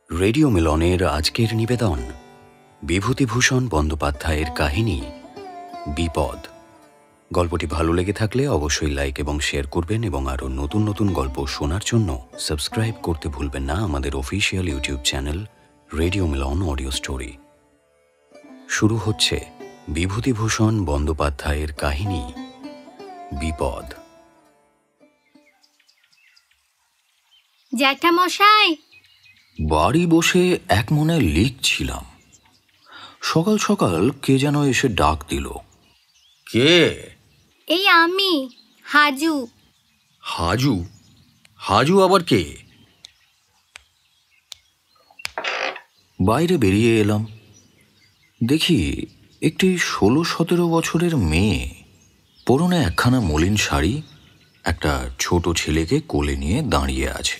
Radio মিলনের আজকের নিবেদন বিভূতিভূষণ বন্দ্যোপাধ্যায়ের কাহিনী বিপদ। গল্পটি ভালো লেগে থাকলে অবশ্যই লাইক এবং শেয়ার করবেন এবং আরও নতুন নতুন গল্প শোনার জন্য সাবস্ক্রাইব করতে ভুলবেন না আমাদের official YouTube channel radio Milan audio story. শুরু হচ্ছে বিভূতিভূষণ বন্দ্যোপাধ্যায়ের কাহিনী বিপদ। জ্যাঠামশাই, বাড়ি বসে এক মনে লিখছিলাম, সকাল সকাল কে যেন এসে ডাক দিল। কে? এই আমি, হাজু। হাজু? হাজু আবার কে? বাইরে বেরিয়ে এলাম, দেখি একটি 16-17 বছরের মেয়ে, পরনে একখানা মলিন শাড়ি, একটা ছোট ছেলেকে কোলে নিয়ে দাঁড়িয়ে আছে।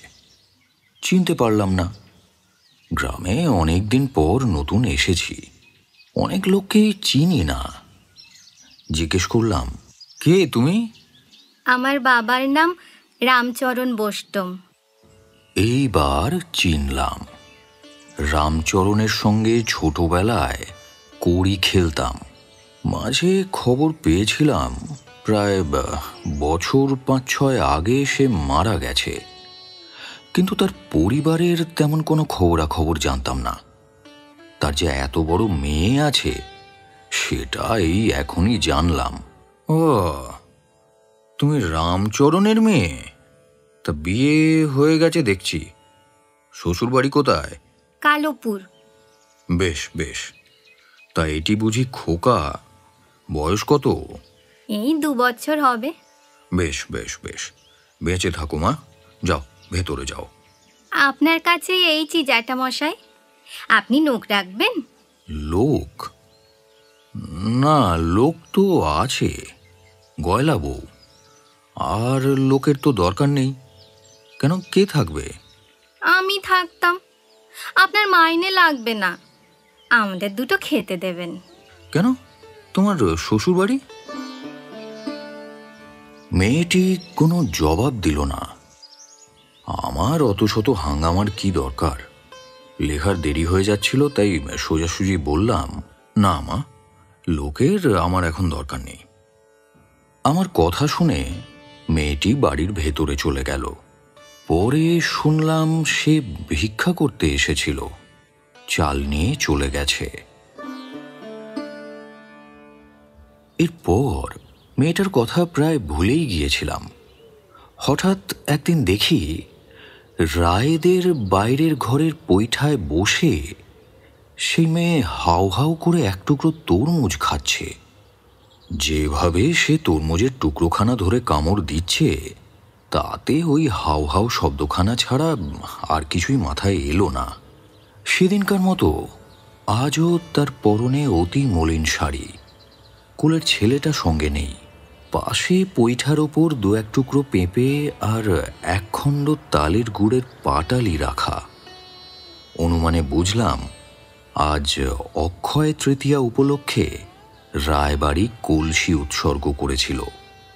চিনতে পারলাম না। গ্রামে অনেক দিন পর নতুন এসেছি, অনেক লোককেই চিনি না। জিজ্ঞেস করলাম, কে তুমি? আমার বাবার নাম রামচরণ বোষ্টম। এইবার চিনলাম। রামচরণের সঙ্গে ছোটবেলায় কড়ি খেলতাম। মাঝে খবর পেয়েছিলাম প্রায় বছর 5-6 আগে সে মারা গেছে, কিন্তু তার পরিবারের তেমন কোনো খবরাখবর জানতাম না। তার যে এত বড় মেয়ে আছে সেটা এই এখনই জানলাম। ও, তুমি রামচরণের মেয়ে? তা বিয়ে হয়ে গেছে দেখছি। শ্বশুর বাড়ি কোথায়? কালোপুর। বেশ বেশ। তা এটি বুঝি খোকা? বয়স কত? এই 2 বছর হবে। বেশ বেশ বেশ, বেঁচে থাকো মা। যাও, ভেতরে যাও। আপনার কাছে এইছি জ্যাঠামশাই, আপনি লোক রাখবেন? লোক? না, লোক তো আছে, গয়লা বউ। আর লোকের তো দরকার নেই। কেন, কে থাকবে? আমি থাকতাম, আপনার মাইনে লাগবে না, আমাদের দুটো খেতে দেবেন। কেন, তোমার শ্বশুর বাড়ি? মেয়েটি কোনো জবাব দিল না। আমার অত শত হাঙ্গামার কি দরকার? লেখার দেরি হয়ে যাচ্ছিল, তাই সোজাসুজি বললাম, না মা, লোকের আমার এখন দরকার নেই। আমার কথা শুনে মেয়েটি বাড়ির ভেতরে চলে গেল। পরে শুনলাম সে ভিক্ষা করতে এসেছিল, চাল নিয়ে চলে গেছে। এরপর মেয়েটার কথা প্রায় ভুলেই গিয়েছিলাম। হঠাৎ একদিন দেখি রায়েদের বাইরের ঘরের পৈঠায় বসে সেই মেয়ে হাউ হাউ করে এক টুকরো তরমুজ খাচ্ছে। যেভাবে সে তরমুজের টুকরোখানা ধরে কামড় দিচ্ছে, তাতে ওই হাউ হাউ শব্দখানা ছাড়া আর কিছুই মাথায় এলো না। সেদিনকার মতো আজও তার পরনে অতি মলিন শাড়ি, কোলের ছেলেটা সঙ্গে নেই। পাশে পৈঠার ওপর 2-1 টুকরো পেঁপে আর 1 খণ্ড তালের গুড়ের পাটালি রাখা। অনুমানে বুঝলাম আজ অক্ষয় তৃতীয়া উপলক্ষে রায়বাড়ি কলসি উৎসর্গ করেছিল।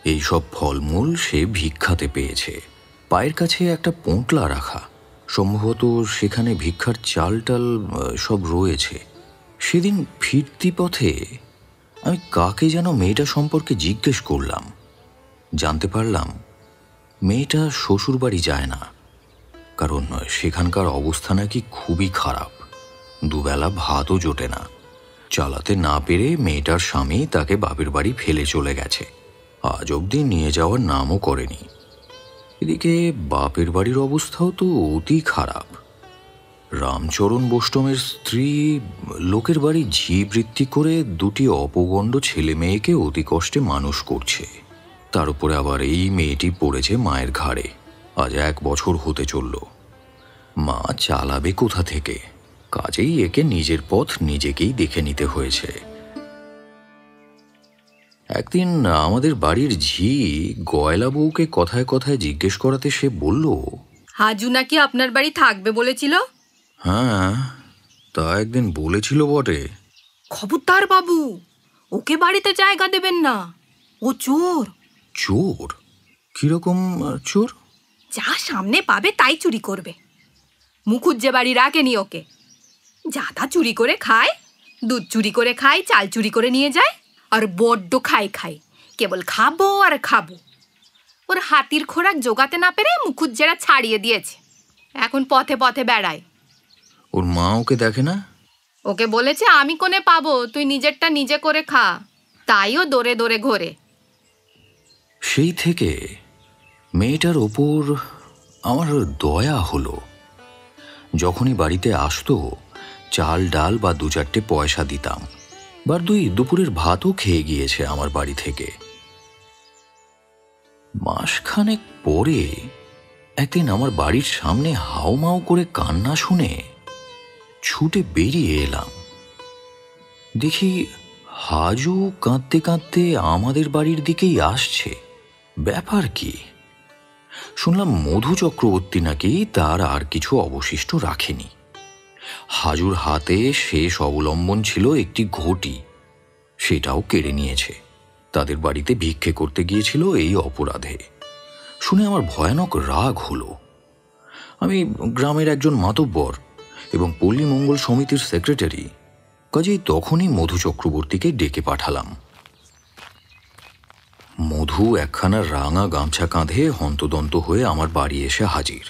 এইসব ফলমূল সে ভিক্ষাতে পেয়েছে। পায়ের কাছে একটা পোঁটলা রাখা, সম্ভবত সেখানে ভিক্ষার চাল টাল সব রয়েছে। সেদিন ফিরতি পথে আমি কাকে যেন মেয়েটা সম্পর্কে জিজ্ঞেস করলাম। জানতে পারলাম মেয়েটা শ্বশুরবাড়ি যায় না, কারণ সেখানকার অবস্থা নাকি খুবই খারাপ। দুবেলা ভাতও জোটে না। চালাতে না পেরে মেয়েটার স্বামী তাকে বাপের বাড়ি ফেলে চলে গেছে, আজ অবধি নিয়ে যাওয়ার নামও করেনি। এদিকে বাপের বাড়ির অবস্থাও তো অতি খারাপ। রামচরণ বোষ্টমের স্ত্রী লোকের বাড়ি ঝি বৃত্তি করে 2টি অপগণ্ড ছেলে মেয়েকে অতি কষ্টে মানুষ করছে। তার উপরে আবার এই মেয়েটি পড়েছে মায়ের ঘাড়ে। আজ 1 বছর হতে চলল। মা চালাবে কোথা থেকে? কাজেই একে নিজের পথ নিজেকেই দেখে নিতে হয়েছে। একদিন আমাদের বাড়ির ঝি গয়লা বউকে কথায় কথায় জিজ্ঞেস করাতে সে বলল, হাজু নাকি আপনার বাড়ি থাকবে বলেছিল? হ্যাঁ, তা একদিন বলেছিল বটে। খবরদার বাবু, ওকে বাড়িতে জায়গা দেবেন না, ও চোর। চোর? কিরকম চোর? যা সামনে পাবে তাই চুরি করবে। মুখুজ্জে বাড়ি রাখেনি ওকে। যাতা চুরি করে খায়, দুধ চুরি করে খায়, চাল চুরি করে নিয়ে যায়, আর বড্ড খায়। কেবল খাবো আর খাবো। ওর হাতির খোরাক জোগাতে না পেরে মুখুজ্জেরা ছাড়িয়ে দিয়েছে। এখন পথে পথে বেড়ায়। ওর মা ওকে দেখে না? ওকে বলেছে, আমি কোনে পাবো, তুই নিজেরটা নিজে করে খা। তাইও দৌড়ে দৌড়ে ঘোরে। সেই থেকে মেয়েটার ওপর আমার দয়া হলো। যখনই বাড়িতে আসতো, চাল ডাল বা 2-4টে পয়সা দিতাম। বার দুই দুপুরের ভাতও খেয়ে গিয়েছে আমার বাড়ি থেকে। মাসখানেক পরে একদিন আমার বাড়ির সামনে হাউমাউ করে কান্না শুনে ছুটে বেরিয়ে এলাম। দেখি হাজু কাঁদতে কাঁদতে আমাদের বাড়ির দিকেই আসছে। ব্যাপার কি? শুনলাম মধু চক্রবর্তী নাকি তার আর কিছু অবশিষ্ট রাখেনি। হাজুর হাতে শেষ অবলম্বন ছিল একটি ঘটি, সেটাও কেড়ে নিয়েছে। তাদের বাড়িতে ভিক্ষে করতে গিয়েছিল এই অপরাধে। শুনে আমার ভয়ানক রাগ হলো। আমি গ্রামের একজন মাতব্বর এবং পল্লী মঙ্গল সমিতির সেক্রেটারি, কাজেই তখনই মধু চক্রবর্তীকে ডেকে পাঠালাম। মধু একখানা রাঙা গামছা কাঁধে হন্তদন্ত হয়ে আমার বাড়ি এসে হাজির।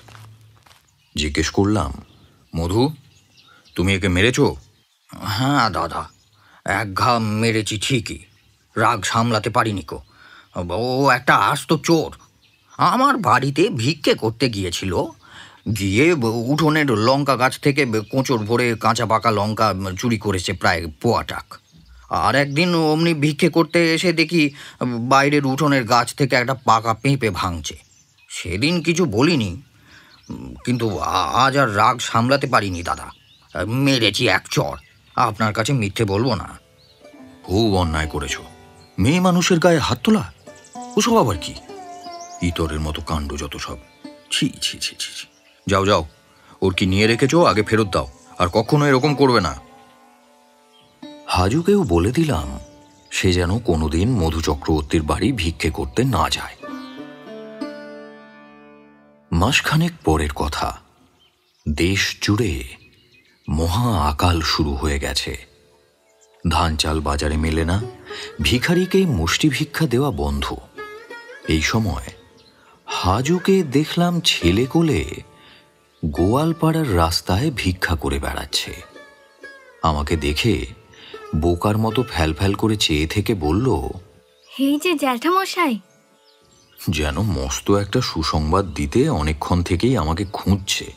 জিজ্ঞেস করলাম, মধু, তুমি একে মেরেছ? হ্যাঁ দাদা, এক ঘা মেরেছি ঠিকই, রাগ সামলাতে পারিনি কো। ও একটা আস্ত চোর। আমার বাড়িতে ভিক্ষে করতে গিয়েছিল, গিয়ে উঠোনের লঙ্কা গাছ থেকে কোঁচড় ভরে কাঁচা পাকা লঙ্কা চুরি করেছে প্রায় পোয়াটাক। আর একদিন অমনি ভিক্ষে করতে এসে দেখি বাইরের উঠোনের গাছ থেকে একটা পাকা পেঁপে ভাঙছে। সেদিন কিছু বলিনি, কিন্তু আজ আর রাগ সামলাতে পারিনি দাদা, মেরেছি এক চড়। আপনার কাছে মিথ্যে বলবো না। খুব অন্যায় করেছ। মেয়ে মানুষের গায়ে হাত তোলা, ওসব আবার কি? ইতরের মতো কাণ্ড যত সব। ছি ছি ছি ছি। যাও যাও, ওর কি নিয়ে রেখেছ আগে ফেরত দাও, আর কখনো এরকম করবে না। হাজুকেও বলে দিলাম সে যেন কোনোদিন মধু চক্রবর্তীর বাড়ি ভিক্ষে করতে না যায়। মাসখানেক পরের কথা। দেশ জুড়ে মহা আকাল শুরু হয়ে গেছে। ধান চাল বাজারে মেলে না, ভিখারিকে মুষ্টি ভিক্ষা দেওয়া বন্ধ। এই সময় হাজুকে দেখলাম ছেলে কোলে গোয়ালপাড়ার রাস্তায় ভিক্ষা করে বেড়াচ্ছে। আমাকে দেখে বোকার মতো ফ্যাল করে চেয়ে থেকে বলল, এই যে জ্যাঠামশাই। যেন মস্ত একটা সুসংবাদ দিতে অনেকক্ষণ থেকেই আমাকে খুঁজছে।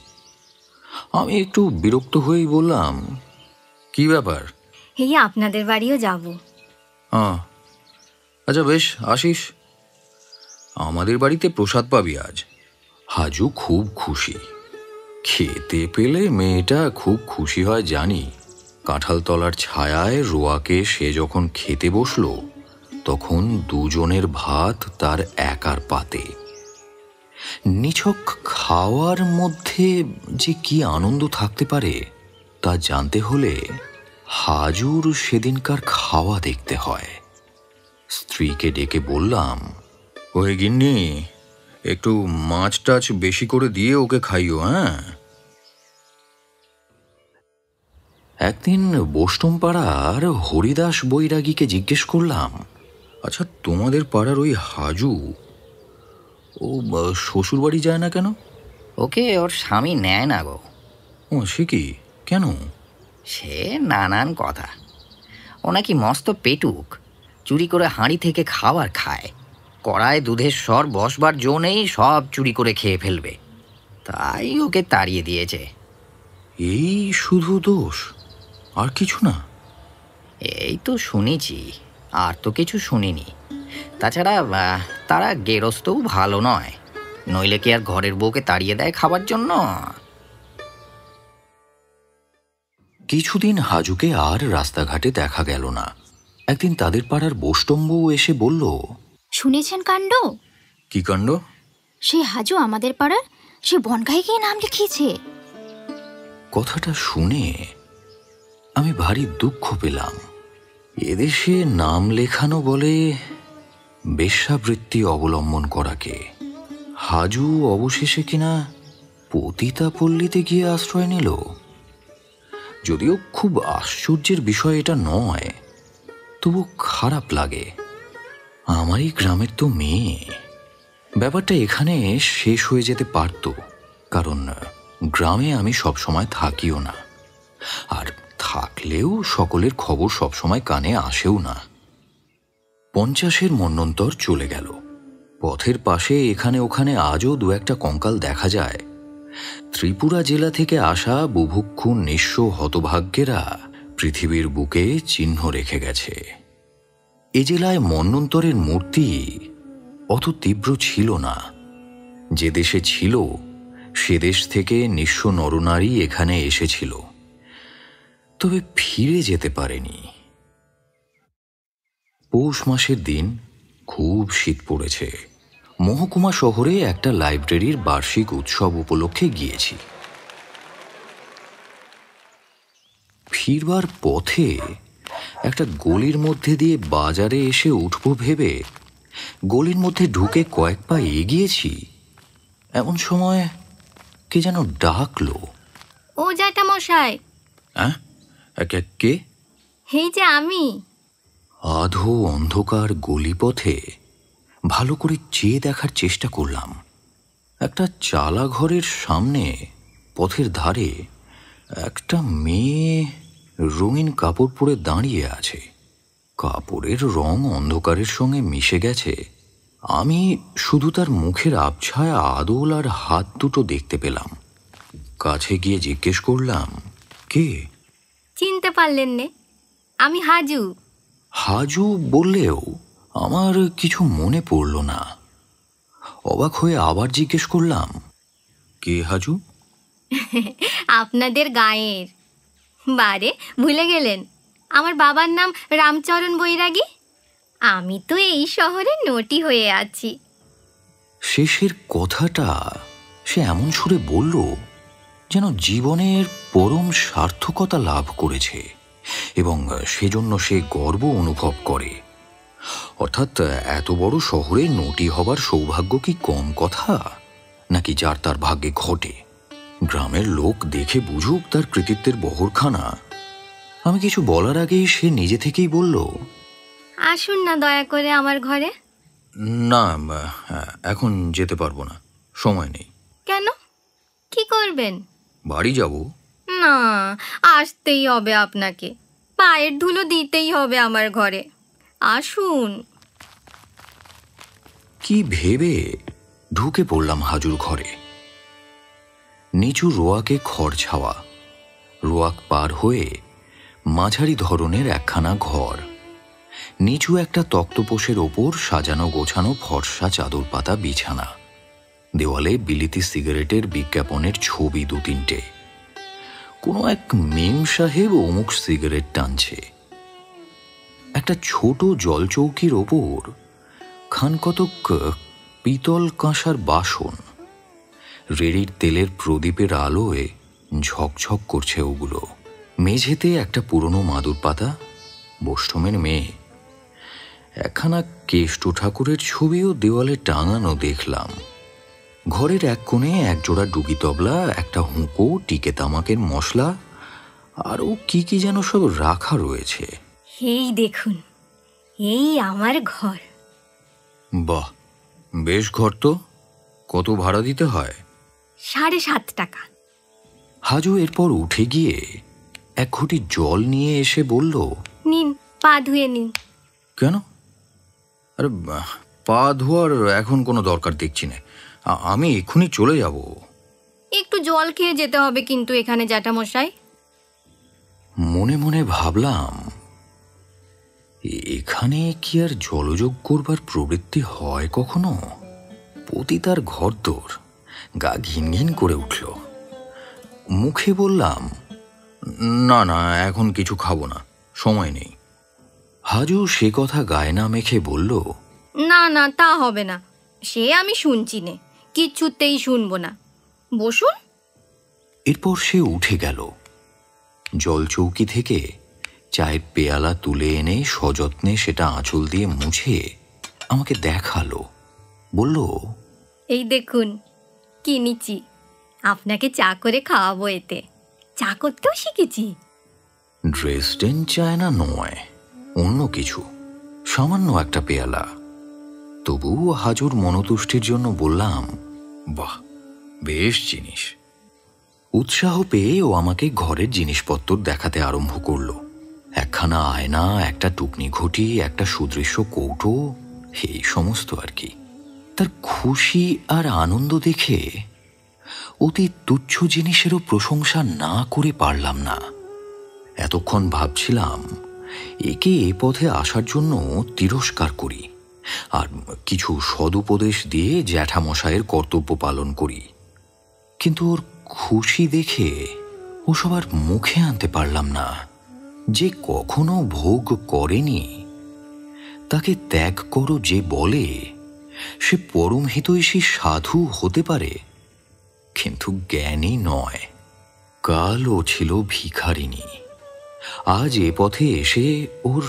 আমি একটু বিরক্ত হয়েই বললাম, কি ব্যাপার? এই আপনাদের বাড়িও যাব। আচ্ছা বেশ, আসিস। আমাদের বাড়িতে প্রসাদ পাবি আজ। হাজু খুব খুশি। খেতে পেলে মেয়েটা খুব খুশি হয় জানি। কাঁঠালতলার ছায়ায় রোয়াকে সে যখন খেতে বসল, তখন দুজনের ভাত তার একার পাতে। নিছক খাওয়ার মধ্যে যে কি আনন্দ থাকতে পারে তা জানতে হলে হাজুর সেদিনকার খাওয়া দেখতে হয়। স্ত্রীকে ডেকে বললাম, ওই গিন্নি, একটু মাছ টাছ বেশি করে দিয়ে ওকে খাইও। হ্যাঁ। একদিন বোষ্টম পাড়ার হরিদাস বৈরাগীকে জিজ্ঞেস করলাম, আচ্ছা তোমাদের পাড়ার ওই হাজু, ও শ্বশুর বাড়ি যায় না কেন? ওকে ওর স্বামী নেয় না গো। ও সে কি, কেন? সে নানান কথা। ও নাকি মস্ত পেটুক, চুরি করে হাঁড়ি থেকে খাবার খায়। কড়ায় দুধের স্বর বসবার জো নেই, সব চুরি করে খেয়ে ফেলবে। তাই ওকে তাড়িয়ে দিয়েছে। এই শুধু দোষ, আর কিছু না? এই তো শুনেছি, আর তো কিছু শুনিনি। তাছাড়া তারা গেরস্থও ভালো নয়, নইলে কি আর ঘরের বউকে তাড়িয়ে দেয় খাবার জন্য? কিছুদিন হাজুকে আর রাস্তাঘাটে দেখা গেল না। একদিন তাদের পাড়ার বোষ্টম্বু এসে বলল, শুনেছেন কাণ্ড? কি কাণ্ড? সে হাজু আমাদের পাড়ার, সে বনগাঁয়ে গিয়ে নাম লিখিয়েছে। কথাটা শুনে আমি ভারী দুঃখ পেলাম। এদেশে নাম লেখানো বলে বেশ্যাবৃত্তি অবলম্বন করাকে। হাজু অবশেষে কিনা পতিতাপল্লীতে গিয়ে আশ্রয় নিল। যদিও খুব আশ্চর্যের বিষয় এটা নয়, তবু খারাপ লাগে। আমারই গ্রামের তো মেয়ে। ব্যাপারটা এখানে শেষ হয়ে যেতে পারত, কারণ গ্রামে আমি সবসময় থাকিও না, আর থাকলেও সকলের খবর সবসময় কানে আসেও না। 50-এর মন্বন্তর চলে গেল। পথের পাশে এখানে ওখানে আজও দু একটা কঙ্কাল দেখা যায়। ত্রিপুরা জেলা থেকে আসা বুভুক্ষু নিঃস্ব হতভাগ্যেরা পৃথিবীর বুকে চিহ্ন রেখে গেছে। এ জেলায় মন্বন্তরের মূর্তি অত তীব্র ছিল না। যে দেশে ছিল সে দেশ থেকে নিঃস্ব নরনারী এখানে এসেছিল, তবে ফিরে যেতে পারেনি। পৌষ মাসের দিন, খুব শীত পড়েছে। মহকুমা শহরে একটা লাইব্রেরির বার্ষিক উৎসব উপলক্ষে গিয়েছি। ফিরবার পথে একটা গলির মধ্যে দিয়ে বাজারে এসে উঠব ভেবে গলির মধ্যে ঢুকে কয়েক পা এগিয়েছি, এমন সময় কে যেন ডাকলো। ও জ্যাঠামশাই। হ্যাঁ, কে? এই যে আমি। আধো অন্ধকার গলিপথে ভালো করে চেয়ে দেখার চেষ্টা করলাম। একটা চালা ঘরের সামনে পথের ধারে একটা মেয়ে রঙিন কাপড় পরে দাঁড়িয়ে আছে। কাপড়ের রং অন্ধকারের সঙ্গে মিশে গেছে। আমি শুধু তার মুখের আবছায়া আদল আর হাত দুটো দেখতে পেলাম। কাছে গিয়ে জিজ্ঞেস করলাম, কে? চিনতে পারলেন নে? আমি হাজু। হাজু বললেও আমার কিছু মনে পড়ল না। অবাক হয়ে আবার জিজ্ঞেস করলাম, কে হাজু? আপনাদের গায়ের। বারে, ভুলে গেলেন? আমার বাবার নাম রামচরণ বৈরাগী। আমি তো এই শহরে নটি হয়ে আছি। শেষের কথাটা সে এমন সুরে বলল যেন জীবনের পরম সার্থকতা লাভ করেছে এবং সেজন্য সে গর্ব অনুভব করে। অর্থাৎ এত বড় শহরে নটি হবার সৌভাগ্য কি কম কথা, নাকি যার তার ভাগ্যে ঘটে? গ্রামের লোক দেখে বুঝুক তার কৃতিত্বের বহরখানা। আমি কিছু বলার আগেই সে নিজে থেকেই বলল, আসুন না দয়া করে আমার ঘরে। না, এখন যেতে পারবো না, সময় নেই। কেন? কি করবেন? বাড়ি যাব। না, আসতেই হবে আপনাকে। পায়ের ধুলো দিতেই হবে আমার ঘরে। আসুন। কি ভেবে ঢুকে পড়লাম হাজুর ঘরে। নিচু রোয়াকে খড় ছাওয়া। রোয়াক পার হয়ে মাঝারি ধরনের একখানা ঘর। নিচু একটা তক্তপোষের ওপর সাজানো গোছানো ফর্সা চাদর পাতা বিছানা। দেওয়ালে বিলিতি সিগারেটের বিজ্ঞাপনের ছবি 2-3টে। কোনো এক মেম সাহেব অমুক সিগারেট টানছে। একটা ছোট জলচৌকির ওপর খানকতক পিতল কাঁসার বাসন। রেড়ির তেলের প্রদীপের আলোয় ঝকঝক করছে ওগুলো। মেঝেতে একটা পুরনো মাদুর পাতা, বৈষ্ণবের মেয়ে। একখানা কেষ্ট ঠাকুরের ছবিও দেওয়ালে টাঙানো দেখলাম। ঘরের এক কোণে একজোড়া ডুগি তবলা, একটা হুঁকো, টিকে তামাকের মশলা, আরও কি কি যেন সব রাখা রয়েছে। এই দেখুন, এই আমার ঘর। বাহ, বেশ ঘর তো। কত ভাড়া দিতে হয়? 7.5 টাকা। হাজু এরপর উঠে গিয়ে এক ঘটি জল নিয়ে এসে বলল, নিন, পা ধুয়ে নিন। কেন? আরে, পা ধোয়ার এখন কোনো দরকার দেখছি না। আমি এক্ষুনি চলে যাব। একটু জল খেয়ে যেতে হবে কিন্তু এখানে জ্যাঠামশাই। মনে মনে ভাবলাম, এখানে কি আর জলযোগ করবার প্রবৃত্তি হয় কখনো? পতিতার ঘরদোর, গা ঘিন ঘিন করে উঠল। মুখে বললাম, না না, এখন কিছু খাবো না, সময় নেই। হাজু সে কথা গায়ে না মেখে বলল, না না, তা হবে না। সে আমি শুনছি নে, কিচ্ছুতেই শুনবো না। বসুন। এরপর সে উঠে গেল। জলচৌকি থেকে চায়ের পেয়ালা তুলে এনে সযত্নে সেটা আঁচল দিয়ে মুছে আমাকে দেখালো। বলল, এই দেখুন, কিনেছি। আপনাকে চা করে খাওয়াবো এতে। চা করতেও শিখেছি। ড্রেসডেন চায়না নয়, অন্য কিছু, সামান্য একটা পেয়ালা। তবুও হাজুর মনতুষ্টির জন্য বললাম, বাহ, বেশ জিনিস। উৎসাহ পেয়ে ও আমাকে ঘরের জিনিসপত্র দেখাতে আরম্ভ করলো। একখানা আয়না, একটা টুকনি ঘটি, একটা সুদৃশ্য কৌটো, এই সমস্ত আর কি। তার খুশি আর আনন্দ দেখে অতি তুচ্ছ জিনিসেরও প্রশংসা না করে পারলাম না। এতক্ষণ ভাবছিলাম একে এ পথে আসার জন্য তিরস্কার করি আর কিছু সদুপদেশ দিয়ে জ্যাঠামশায়ের কর্তব্য পালন করি, কিন্তু ওর খুশি দেখে ওসব আর মুখে আনতে পারলাম না। যে কখনো ভোগ করেনি তাকে ত্যাগ করো যে বলে, সে পরম হিতৈষী সাধু হতে পারে, কিন্তু জ্ঞানী নয়। কাল ও ছিল ভিখারিনী, আজ এ পথে এসে ওর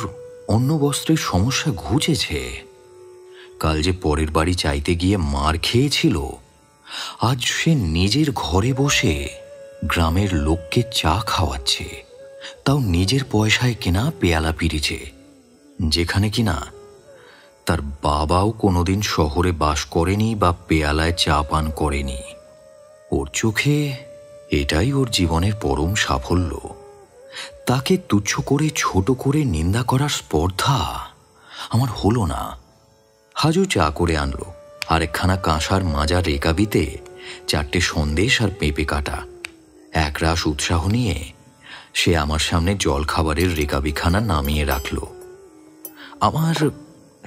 অন্য বস্ত্রের সমস্যা ঘুচেছে। কাল যে পরের বাড়ি চাইতে গিয়ে মার খেয়েছিল, আজ সে নিজের ঘরে বসে গ্রামের লোককে চা খাওয়াচ্ছে, তাও নিজের পয়সায় কেনা পেয়ালা পিরিচে, যেখানে কিনা তার বাবাও কোনোদিন শহরে বাস করেনি বা পেয়ালায় চা পান করেনি। ওর চোখে এটাই ওর জীবনের পরম সাফল্য। তাকে তুচ্ছ করে, ছোট করে নিন্দা করার স্পর্ধা আমার হলো না। হাজু চা করে আনলো, আর একখানা কাঁসার মাজা রেকাবিতে 4টে সন্দেশ আর পেঁপে কাটা। একরাশ উৎসাহ নিয়ে সে আমার সামনে জলখাবারের রেকাবিখানা নামিয়ে রাখল। আমার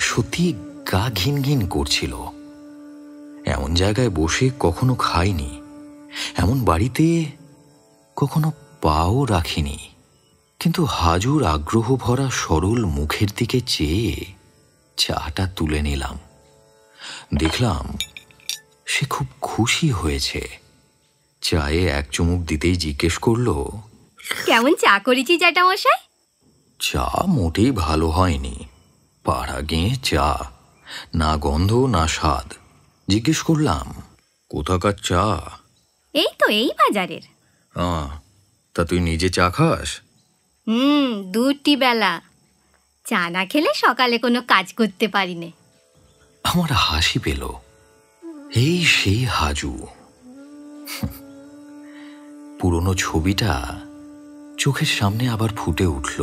সত্যি গা ঘিন ঘিন করছিল। এমন জায়গায় বসে কখনো খাইনি, এমন বাড়িতে কখনো পাও রাখিনি। কিন্তু হাজুর আগ্রহ ভরা সরল মুখের দিকে চেয়ে চাটা তুলে নিলাম। দেখলাম সে খুব খুশি হয়েছে। চায়ে এক চুমুক দিতেই জিজ্ঞেস করল, কেমন চা করেছি জ্যাঠামশাই? চা মোটেই ভালো হয়নি। পাড়া গিয়ে চা, না গন্ধ না স্বাদ। জিজ্ঞেস করলাম, কোথাকার চা? এই তো এই বাজারের। তা তুই নিজে চা খাস? 2টি বেলা। চা না খেলে সকালে কোনো কাজ করতে পারি না। আমার হাসি পেল। এই সেই হাজু। পুরনো ছবিটা চোখের সামনে আবার ফুটে উঠল।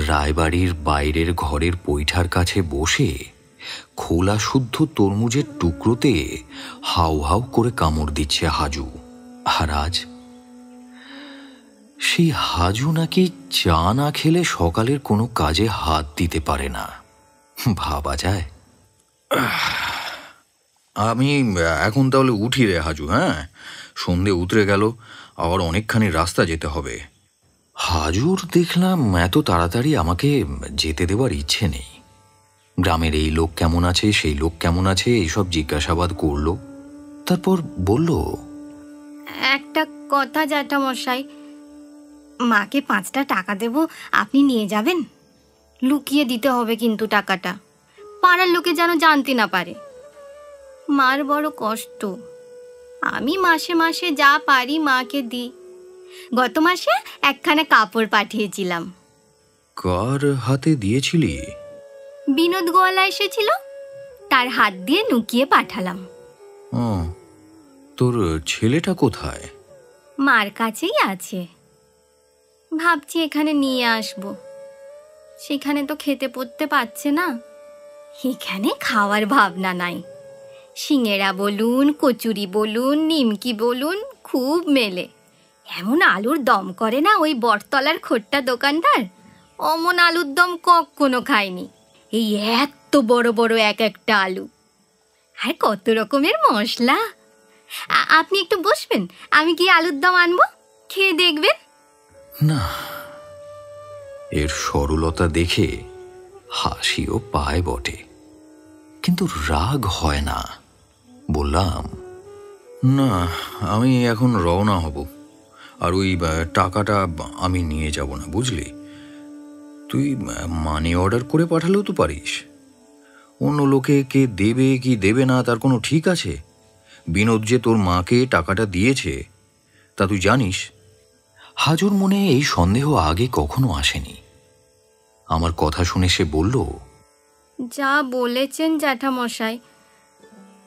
রায়বাড়ির বাইরের ঘরের পৈঠার কাছে বসে খোলা শুদ্ধ তরমুজের টুকরোতে হাউ হাউ করে কামড় দিচ্ছে হাজু। আর আজ সেই হাজু নাকি চা না খেলে সকালের কোনো কাজে হাত দিতে পারে না। ভাবা যায়। আমি এখন তাহলে উঠি রে হাজু। হ্যাঁ, সন্ধে উতরে গেল, আবার অনেকখানি রাস্তা যেতে হবে। হাজুর দেখলাম এত তাড়াতাড়ি আমাকে যেতে দেওয়ার ইচ্ছে নেই। গ্রামের এই লোক কেমন আছে, সেই লোক কেমন আছে, এইসব জিজ্ঞাসাবাদ করল। তারপর বলল, একটা কথা জ্যাঠামশাই, মাকে 5টা টাকা দেব, আপনি নিয়ে যাবেন? লুকিয়ে দিতে হবে কিন্তু টাকাটা, পাড়ার লোকে যেন জানতে না পারে। মার বড় কষ্ট। আমি মাসে মাসে যা পারি মাকে দিই। গত মাসে একখানা কাপড় পাঠিয়েছিলাম। কার হাতে দিয়েছিলি? বিনোদ গোয়ালা এসেছিল, তার হাত দিয়ে লুকিয়ে পাঠালাম। তোর ছেলেটা কোথায়? মার কাছেই আছে। ভাবছি এখানে নিয়ে আসব। সেখানে তো খেতে পড়তে পারছে না। এখানে খাওয়ার ভাবনা নাই। সিঙেড়া বলুন, কচুরি বলুন, নিমকি বলুন, খুব মেলে। এমন আলুর দম করে না ওই বটতলার খোট্টা দোকানদার, অমন আলুর দম কখনো খায়নি। এই এত বড় বড় এক একটা আলু, আর কত রকমের মশলা। আপনি একটু বসবেন, আমি কি আলুর দম আনবো, খেয়ে দেখবেন। না, এর সরলতা দেখে হাসিও পায় বটে, কিন্তু রাগ হয় না। বললাম, না, আমি এখন রওনা হব, আর ওই টাকাটা আমি নিয়ে যাব না, বুঝলি? তুই মানি অর্ডার করে পাঠালেও তো পারিস। অন্য লোকে কে দেবে কি দেবে না তার কোনো ঠিক আছে? বিনোদ যে তোর মাকে টাকাটা দিয়েছে তা তুই জানিস? হাজুর মনে এই সন্দেহ আগে কখনো আসেনি। আমার কথা শুনে সে বলল, যা বলেছেন জ্যাঠামশাই,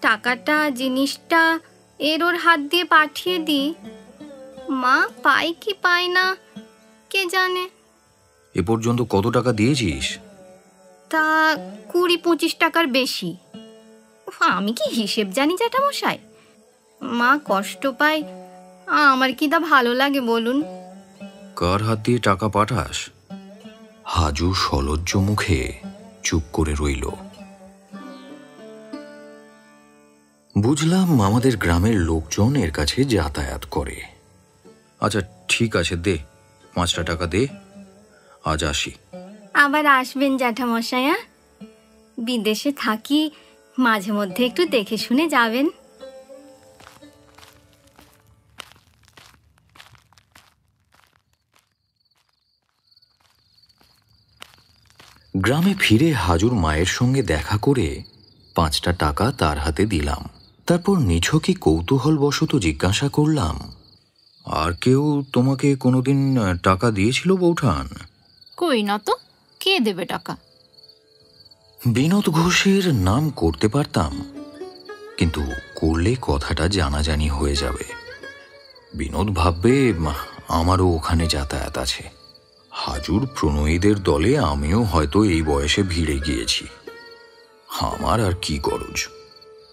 টাকাটা জিনিসটা ওর হাত দিয়ে পাঠিয়ে দিই। মা পায় কি পায় না কে জানে। এ পর্যন্ত কত টাকা দিয়েছিস? তা 20-25 টাকার বেশি। উফ, আমি কি হিসেব জানি জ্যাঠামশাই? মা কষ্ট পায়, আমার কি তা ভালো লাগে বলুন? কার হাত দিয়ে টাকা পাঠাস? হাজু সলজ্জ মুখে চুপ করে রইল। বুঝলাম আমাদের গ্রামের লোকজন এর কাছে যাতায়াত করে। আচ্ছা ঠিক আছে, দে 5টা টাকা দে, আজ আসি। আবার আসবেন জ্যাঠামশাই। বিদেশে থাকি, মাঝে মধ্যে একটু দেখে শুনে যাবেন। গ্রামে ফিরে হাজুর মায়ের সঙ্গে দেখা করে 5টা টাকা তার হাতে দিলাম। তারপর নিছকই কৌতূহলবশত জিজ্ঞাসা করলাম, আর কেউ তোমাকে কোনোদিন টাকা দিয়েছিল বৌঠান? কই না তো, কে দেবে টাকা? বিনোদ ঘোষের নাম করতে পারতাম, কিন্তু করলে কথাটা জানাজানি হয়ে যাবে। বিনোদ ভাববে আমারও ওখানে যাতায়াত আছে। হাজুর প্রণয়ীদের দলে আমিও হয়তো এই বয়সে ভিড়ে গিয়েছি। আমার আর কি গরজ,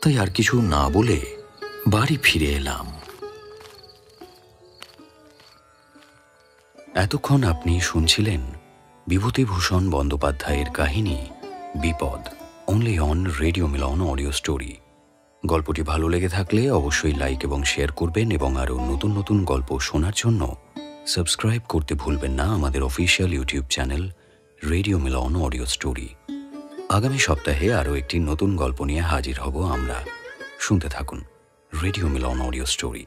তাই আর কিছু না বলে বাড়ি ফিরে এলাম। এতক্ষণ আপনি শুনছিলেন বিভূতিভূষণ বন্দ্যোপাধ্যায়ের কাহিনী বিপদ, only on radio Milan audio story. গল্পটি ভালো লেগে থাকলে অবশ্যই লাইক এবং শেয়ার করবেন, এবং আরও নতুন নতুন গল্প শোনার জন্য সাবস্ক্রাইব করতে ভুলবেন না আমাদের official YouTube channel radio Milan audio story. আগামী সপ্তাহে আরও একটি নতুন গল্প নিয়ে হাজির হব আমরা। শুনতে থাকুন রেডিও মিলন অডিও স্টোরি।